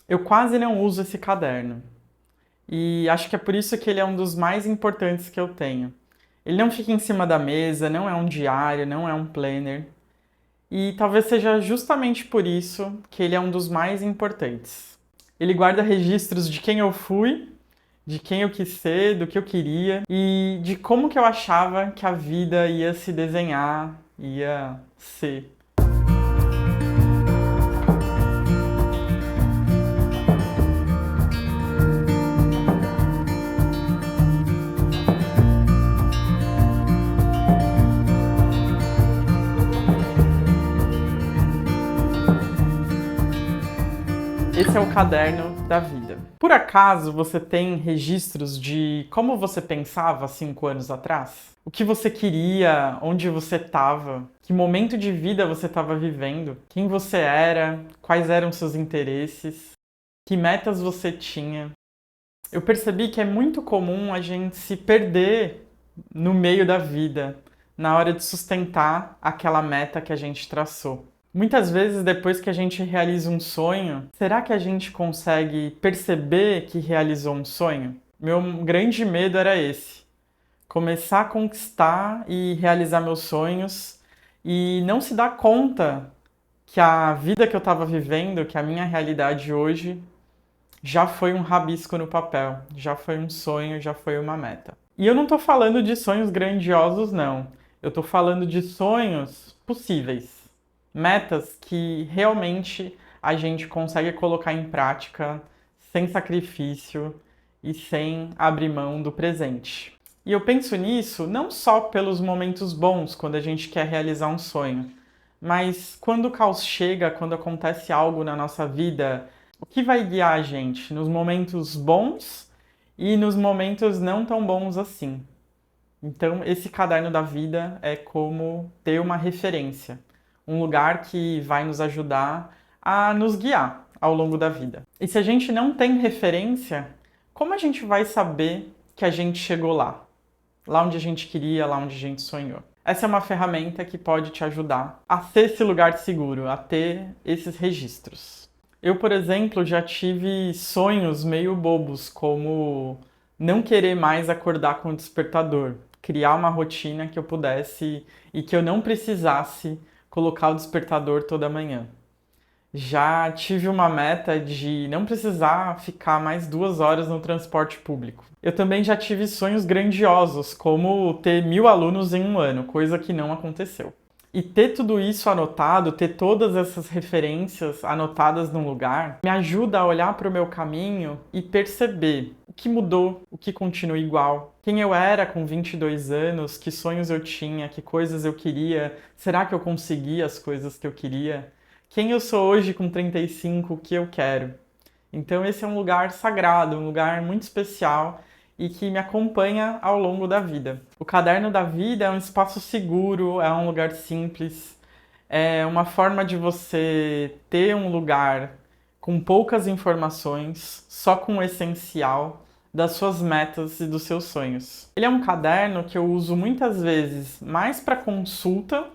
Eu quase não uso esse caderno e acho que é por isso que ele é um dos mais importantes que eu tenho. Ele não fica em cima da mesa, não é um diário, não é um planner. E talvez seja justamente por isso que ele é um dos mais importantes. Ele guarda registros de quem eu fui, de quem eu quis ser, do que eu queria e de como que eu achava que a vida ia se desenhar, ia ser. Esse é o caderno da vida. Por acaso você tem registros de como você pensava há 5 anos atrás? O que você queria, onde você estava, que momento de vida você estava vivendo, quem você era, quais eram seus interesses, que metas você tinha? Eu percebi que é muito comum a gente se perder no meio da vida, na hora de sustentar aquela meta que a gente traçou. Muitas vezes, depois que a gente realiza um sonho, será que a gente consegue perceber que realizou um sonho? Meu grande medo era esse: começar a conquistar e realizar meus sonhos e não se dar conta que a vida que eu estava vivendo, que a minha realidade hoje, já foi um rabisco no papel, já foi um sonho, já foi uma meta. E eu não estou falando de sonhos grandiosos, não. Eu estou falando de sonhos possíveis, metas que realmente a gente consegue colocar em prática sem sacrifício e sem abrir mão do presente. E eu penso nisso não só pelos momentos bons, quando a gente quer realizar um sonho, mas quando o caos chega, quando acontece algo na nossa vida, o que vai guiar a gente nos momentos bons e nos momentos não tão bons assim. Então, esse caderno da vida é como ter uma referência, um lugar que vai nos ajudar a nos guiar ao longo da vida. E se a gente não tem referência, como a gente vai saber que a gente chegou lá? Lá onde a gente queria, lá onde a gente sonhou. Essa é uma ferramenta que pode te ajudar a ter esse lugar seguro, a ter esses registros. Eu, por exemplo, já tive sonhos meio bobos, como não querer mais acordar com o despertador, criar uma rotina que eu pudesse e que eu não precisasse colocar o despertador toda manhã. Já tive uma meta de não precisar ficar mais 2 horas no transporte público. Eu também já tive sonhos grandiosos, como ter 1.000 alunos em um ano, coisa que não aconteceu. E ter tudo isso anotado, ter todas essas referências anotadas num lugar, me ajuda a olhar para o meu caminho e perceber o que mudou, o que continua igual, quem eu era com 22 anos, que sonhos eu tinha, que coisas eu queria, será que eu consegui as coisas que eu queria? Quem eu sou hoje com 35, o que eu quero. Então esse é um lugar sagrado, um lugar muito especial e que me acompanha ao longo da vida. O caderno da vida é um espaço seguro, é um lugar simples, é uma forma de você ter um lugar com poucas informações, só com o essencial das suas metas e dos seus sonhos. Ele é um caderno que eu uso muitas vezes mais para consulta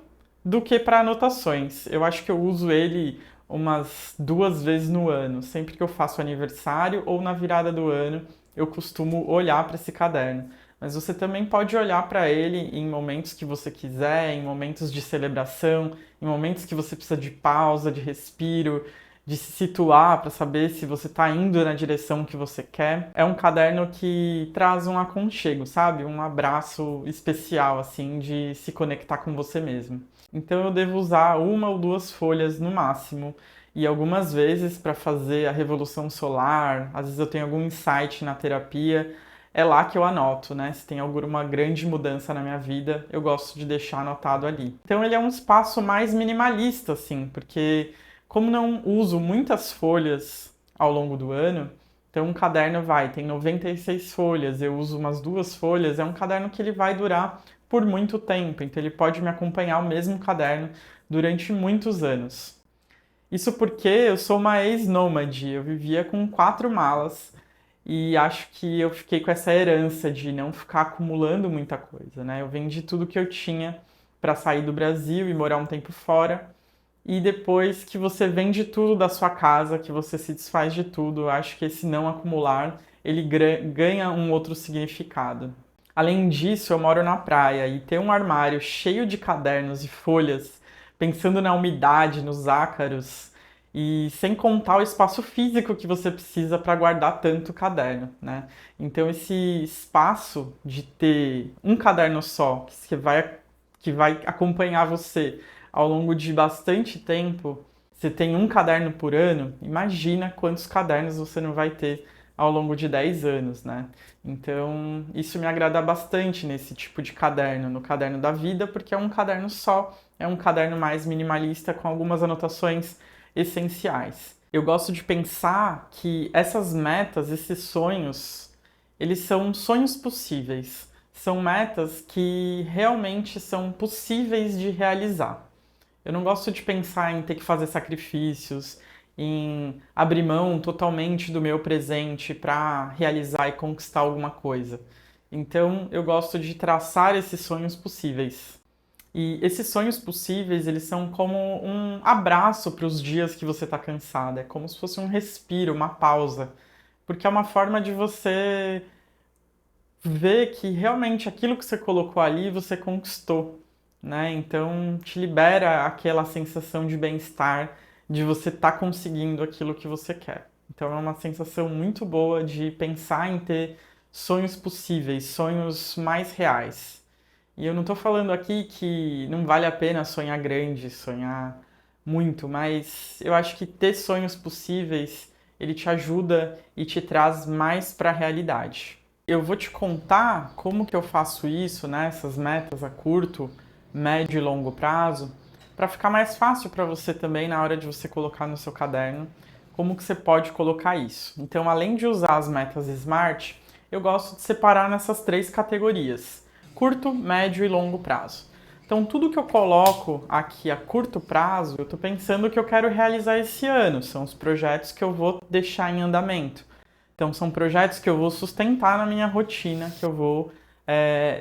do que para anotações. Eu acho que eu uso ele umas 2 vezes no ano. Sempre que eu faço aniversário ou na virada do ano, eu costumo olhar para esse caderno. Mas você também pode olhar para ele em momentos que você quiser, em momentos de celebração, em momentos que você precisa de pausa, de respiro, de se situar para saber se você está indo na direção que você quer. É um caderno que traz um aconchego, sabe? Um abraço especial, assim, de se conectar com você mesmo. Então eu devo usar 1 ou 2 folhas no máximo. E algumas vezes para fazer a revolução solar, às vezes eu tenho algum insight na terapia, é lá que eu anoto, né? Se tem alguma grande mudança na minha vida, eu gosto de deixar anotado ali. Então ele é um espaço mais minimalista, assim, porque como não uso muitas folhas ao longo do ano, então um caderno tem 96 folhas, eu uso umas 2 folhas, é um caderno que ele vai durar por muito tempo, então ele pode me acompanhar o mesmo caderno durante muitos anos. Isso porque eu sou uma ex-nômade, eu vivia com 4 malas e acho que eu fiquei com essa herança de não ficar acumulando muita coisa, né? Eu vendi tudo que eu tinha para sair do Brasil e morar um tempo fora e depois que você vende tudo da sua casa, que você se desfaz de tudo, eu acho que esse não acumular, ele ganha um outro significado. Além disso, eu moro na praia e ter um armário cheio de cadernos e folhas, pensando na umidade, nos ácaros, e sem contar o espaço físico que você precisa para guardar tanto caderno, né? Então esse espaço de ter um caderno só, que vai acompanhar você ao longo de bastante tempo, você tem um caderno por ano, imagina quantos cadernos você não vai ter ao longo de 10 anos, né? Então, isso me agrada bastante nesse tipo de caderno, no caderno da vida, porque é um caderno só, é um caderno mais minimalista com algumas anotações essenciais. Eu gosto de pensar que essas metas, esses sonhos, eles são sonhos possíveis. São metas que realmente são possíveis de realizar. Eu não gosto de pensar em ter que fazer sacrifícios, em abrir mão totalmente do meu presente para realizar e conquistar alguma coisa. Então, eu gosto de traçar esses sonhos possíveis. E esses sonhos possíveis, eles são como um abraço para os dias que você está cansado. É como se fosse um respiro, uma pausa. Porque é uma forma de você ver que realmente aquilo que você colocou ali você conquistou, né? Então te libera aquela sensação de bem-estar, de você estar conseguindo aquilo que você quer. Então é uma sensação muito boa de pensar em ter sonhos possíveis, sonhos mais reais. E eu não estou falando aqui que não vale a pena sonhar grande, sonhar muito, mas eu acho que ter sonhos possíveis, ele te ajuda e te traz mais para a realidade. Eu vou te contar como que eu faço isso, né, essas metas a curto, médio e longo prazo, para ficar mais fácil para você também na hora de você colocar no seu caderno, como que você pode colocar isso. Então, além de usar as metas SMART, eu gosto de separar nessas três categorias: curto, médio e longo prazo. Então, tudo que eu coloco aqui a curto prazo, eu estou pensando que eu quero realizar esse ano, são os projetos que eu vou deixar em andamento. Então, são projetos que eu vou sustentar na minha rotina, que eu vou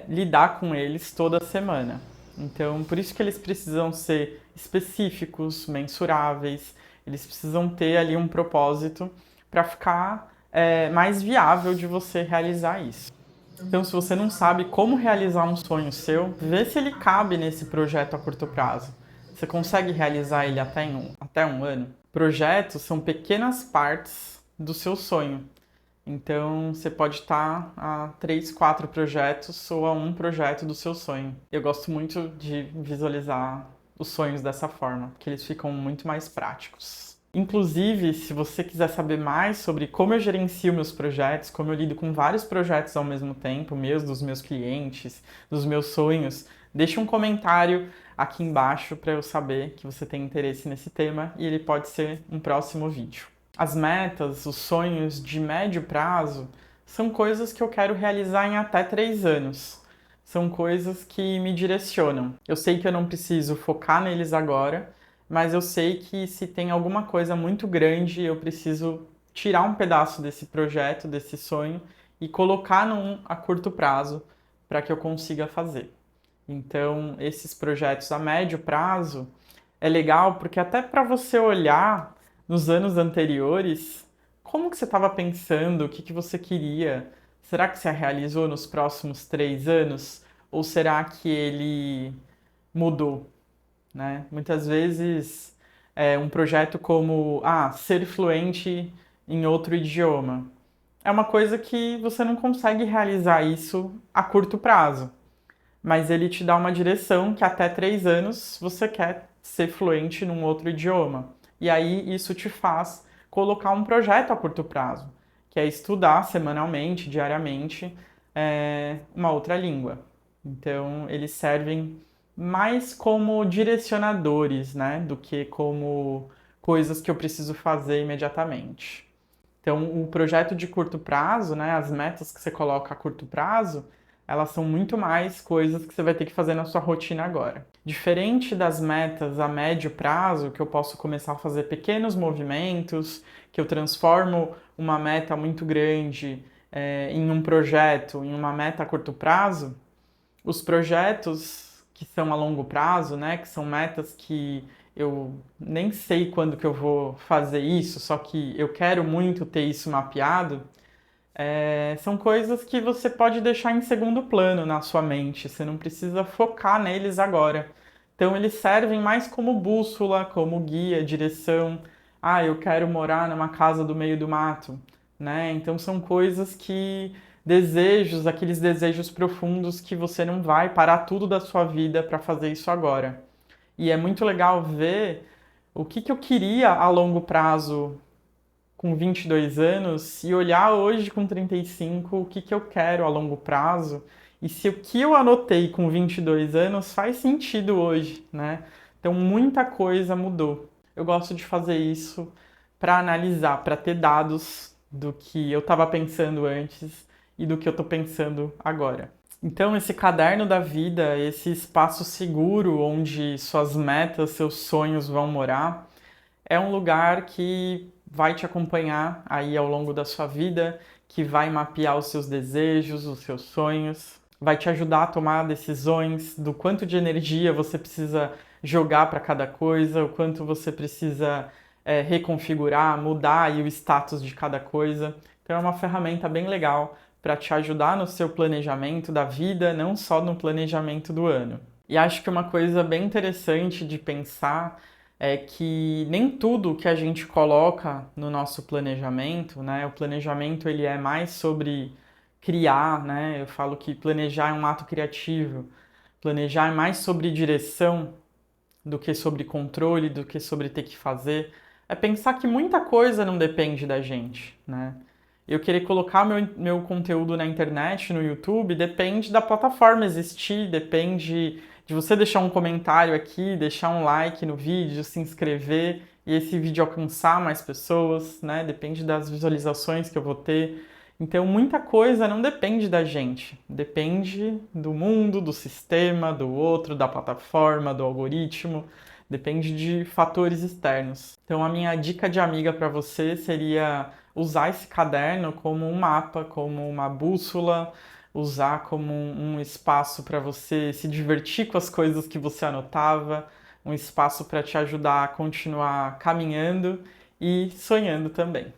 lidar com eles toda semana. Então, por isso que eles precisam ser específicos, mensuráveis, eles precisam ter ali um propósito para ficar mais viável de você realizar isso. Então, se você não sabe como realizar um sonho seu, vê se ele cabe nesse projeto a curto prazo. Você consegue realizar ele até um ano? Projetos são pequenas partes do seu sonho. Então, você pode estar a 3, 4 projetos ou a um projeto do seu sonho. Eu gosto muito de visualizar os sonhos dessa forma, porque eles ficam muito mais práticos. Inclusive, se você quiser saber mais sobre como eu gerencio meus projetos, como eu lido com vários projetos ao mesmo tempo, dos meus clientes, dos meus sonhos, deixe um comentário aqui embaixo para eu saber que você tem interesse nesse tema e ele pode ser um próximo vídeo. As metas, os sonhos de médio prazo são coisas que eu quero realizar em até 3 anos. São coisas que me direcionam. Eu sei que eu não preciso focar neles agora, mas eu sei que se tem alguma coisa muito grande, eu preciso tirar um pedaço desse projeto, desse sonho e colocar num a curto prazo para que eu consiga fazer. Então, esses projetos a médio prazo é legal porque até para você olhar nos anos anteriores, como que você estava pensando, o que que você queria? Será que você realizou nos próximos 3 anos? Ou será que ele mudou, né? Muitas vezes um projeto como ser fluente em outro idioma é uma coisa que você não consegue realizar isso a curto prazo, mas ele te dá uma direção que até 3 anos você quer ser fluente num outro idioma. E aí isso te faz colocar um projeto a curto prazo, que é estudar semanalmente, diariamente, uma outra língua. Então, eles servem mais como direcionadores, né, do que como coisas que eu preciso fazer imediatamente. Então, o projeto de curto prazo, né, as metas que você coloca a curto prazo, elas são muito mais coisas que você vai ter que fazer na sua rotina agora. Diferente das metas a médio prazo, que eu posso começar a fazer pequenos movimentos, que eu transformo uma meta muito grande em um projeto, em uma meta a curto prazo, os projetos que são a longo prazo, né, que são metas que eu nem sei quando que eu vou fazer isso, só que eu quero muito ter isso mapeado, são coisas que você pode deixar em segundo plano na sua mente, você não precisa focar neles agora. Então eles servem mais como bússola, como guia, direção. Ah, eu quero morar numa casa do meio do mato, né? Então são coisas que desejos, aqueles desejos profundos que você não vai parar tudo da sua vida para fazer isso agora. E é muito legal ver o que eu queria a longo prazo com 22 anos e olhar hoje com 35 o que eu quero a longo prazo e se o que eu anotei com 22 anos faz sentido hoje, né? Então muita coisa mudou. Eu gosto de fazer isso para analisar, para ter dados do que eu estava pensando antes e do que eu estou pensando agora. Então, esse caderno da vida, esse espaço seguro onde suas metas, seus sonhos vão morar, é um lugar que vai te acompanhar aí ao longo da sua vida, que vai mapear os seus desejos, os seus sonhos, vai te ajudar a tomar decisões do quanto de energia você precisa jogar para cada coisa, o quanto você precisa reconfigurar, mudar aí o status de cada coisa. Então é uma ferramenta bem legal para te ajudar no seu planejamento da vida, não só no planejamento do ano. E acho que uma coisa bem interessante de pensar é que nem tudo que a gente coloca no nosso planejamento, né? O planejamento ele é mais sobre criar, né? Eu falo que planejar é um ato criativo. Planejar é mais sobre direção do que sobre controle, do que sobre ter que fazer. É pensar que muita coisa não depende da gente, né? Eu querer colocar meu conteúdo na internet, no YouTube, depende da plataforma existir, depende de você deixar um comentário aqui, deixar um like no vídeo, se inscrever e esse vídeo alcançar mais pessoas, né? Depende das visualizações que eu vou ter. Então, muita coisa não depende da gente, depende do mundo, do sistema, do outro, da plataforma, do algoritmo, depende de fatores externos. Então, a minha dica de amiga para você seria usar esse caderno como um mapa, como uma bússola, usar como um espaço para você se divertir com as coisas que você anotava, um espaço para te ajudar a continuar caminhando e sonhando também.